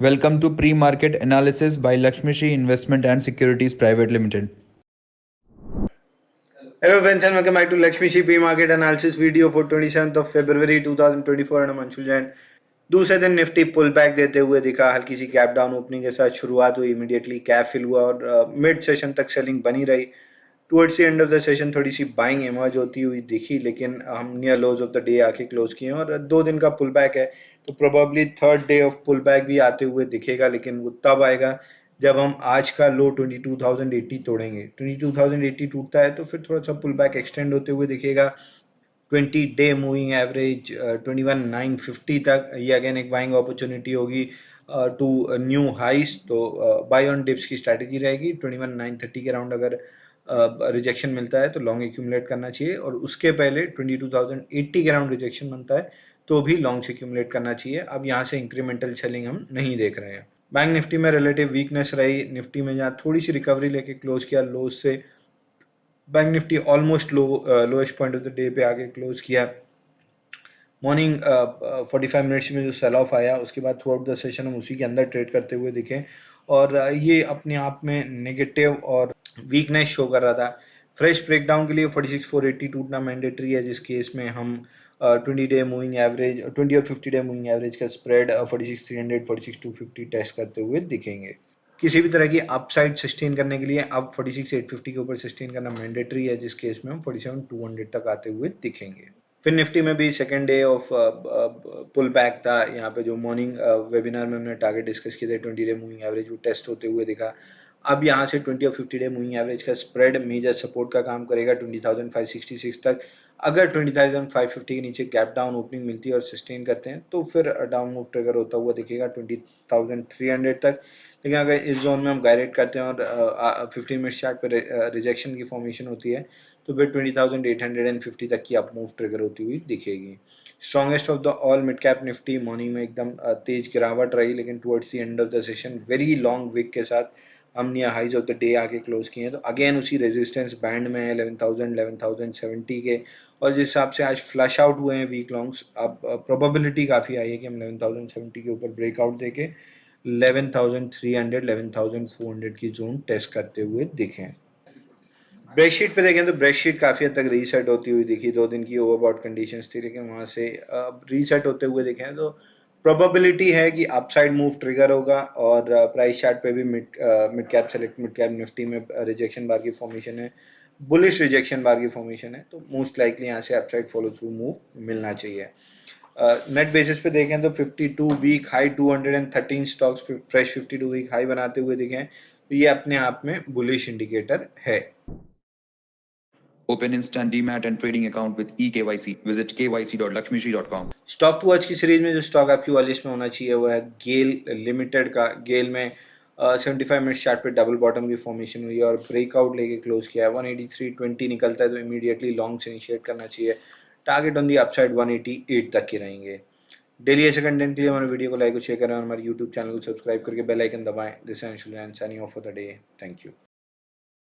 Welcome to Pre-Market Analysis by Lakshmi Shri Investment and Securities Private Limited. Hello friends and welcome back to Lakshmi Shri Pre-Market Analysis video for 27th of February 2024 and I'm Anshul Jain. दूसरे दिन Nifty pull back देते हुए दिखा, हल्की सी gap down opening के साथ शुरुआत हुई, इमीडिएटली गैप फिल हुआ और मिड सेशन तक सेलिंग बनी रही। Towards the end of the session थोड़ी सी बाइंग इमर्ज होती हुई दिखी, लेकिन हम near lows of the day आके क्लोज किए और 2 दिन का पुल बैक है तो probably third day of pull back भी आते हुए दिखेगा, लेकिन वो तब आएगा जब हम आज का लो 22,080 तोड़ेंगे। 22,080 टूटता है तो फिर थोड़ा सा पुल बैक एक्सटेंड होते हुए दिखेगा। 20-day मूविंग एवरेज 21,950 तक ये अगेन एक बाइंग अपॉर्चुनिटी होगी टू न्यू हाइस, तो बाय ऑन डिप्स की स्ट्रैटेजी रहेगी। 21,930 के राउंड अगर रिजेक्शन मिलता है तो लॉन्ग एक्यूमुलेट करना चाहिए और उसके पहले 22,080 के राउंड रिजेक्शन बनता है तो भी लॉन्ग से एक्यूमुलेट करना चाहिए। अब यहाँ से इंक्रीमेंटल सेलिंग हम नहीं देख रहे हैं। बैंक निफ्टी में रिलेटिव वीकनेस रही, निफ्टी में जहाँ थोड़ी सी रिकवरी लेके क्लोज किया लोज से, bank Nifty almost lowest point of the day पे आके क्लोज किया। मॉर्निंग 45 मिनट्स में जो सेल ऑफ आया उसके बाद थ्रू आउट द सेशन हम उसी के अंदर ट्रेड करते हुए दिखे और ये अपने आप में नेगेटिव और वीकनेस शो कर रहा था। फ्रेश ब्रेकडाउन के लिए 46,480 टूटना मैंडेटरी है, जिस केस में हम 20 मूविंग एवरेज 20 और 50 मूविंग एवरेज का स्प्रेड 46,300 46,250 टेस्ट करते हुए दिखेंगे। किसी भी तरह की अपसाइड सस्टेन करने के लिए अब 46,850 के ऊपर सस्टेन करना मैंडेटरी है, जिस केस में हम 47,200 तक आते हुए दिखेंगे। फिर निफ्टी में भी second day of pull back था। यहाँ पे जो मॉर्निंग वेबिनार में हमने टारगेट डिस्कस किए थे 20 मूविंग एवरेज, वो टेस्ट होते हुए दिखा। अब यहाँ से 20 और 50 मूविंग एवरेज का स्प्रेड मेजर सपोर्ट का काम करेगा 20,566 तक। अगर 20,550 के नीचे गैप डाउन ओपनिंग मिलती है और सस्टेन करते हैं तो फिर डाउन मूव ट्रिगर होता हुआ दिखेगा 20,300 तक। लेकिन अगर इस जोन में हम गाइडेड करते हैं और 15 मिनट चार्ट पर रिजेक्शन की फॉर्मेशन होती है तो फिर 20,850 तक की अप मूव ट्रिगर होती हुई दिखेगी। Strongest of the all mid cap Nifty morning में एकदम तेज गिरावट रही, लेकिन towards the end of the session very long wick के साथ हम near highs of the day आके क्लोज किए हैं। तो अगेन उसी रेजिस्टेंस बैंड में है 11,000 11,070 के, और जिस हिसाब से आज फ्लश आउट हुए हैं वीक लॉन्ग्स, अब प्रोबेबिलिटी काफ़ी आई है कि हम 11,070 के ऊपर ब्रेकआउट देके 11,300 11,400 की जोन टेस्ट करते हुए दिखे। ब्रेडशीट पे देखें तो ब्रेडशीट काफ़ी हद तक रीसेट होती हुई दिखी। 2 दिन की ओवरबॉट कंडीशंस थी, लेकिन वहाँ से रीसेट होते हुए दिखे तो प्रोबेबिलिटी है कि अपसाइड मूव ट्रिगर होगा और प्राइस चार्ट पे भी mid cap select mid cap Nifty में रिजेक्शन बार की फॉर्मेशन है, बुलिश रिजेक्शन बार की फॉर्मेशन है, तो मोस्ट लाइकली यहाँ से अपसाइड फॉलो थ्रू मूव मिलना चाहिए। नेट बेसिस पे देखें तो 52 week high 213 stocks fresh 52 week high बनाते हुए दिखें, तो ये अपने आप में बुलिश इंडिकेटर है। Open instant demat and trading account with eKYC. Visit kyc.lakshmishri.com. Stock to watch की सीरीज में जो स्टॉक आपकी वॉच लिस्ट में होना चाहिए वो है गेल लिमिटेड का। गेल में 75 मिनट चार्ट पे डबल बॉटम की फॉर्मेशन हुई और ब्रेकआउट लेके क्लोज किया है। 183.20 निकलता है तो इमीडिएटली लॉन्ग से इनिशिएट करना चाहिए। टारगेट ऑन दी अपसाइड 188 तक के रहेंगे। डेली ऐसे कंटेंट के लिए हमारे वीडियो को लाइक और शेयर करें और हमारे यूट्यूब चैनल को सब्सक्राइब करके बेल आइकन दबाएं। This is Anshul Jain signing off for the day. Thank you.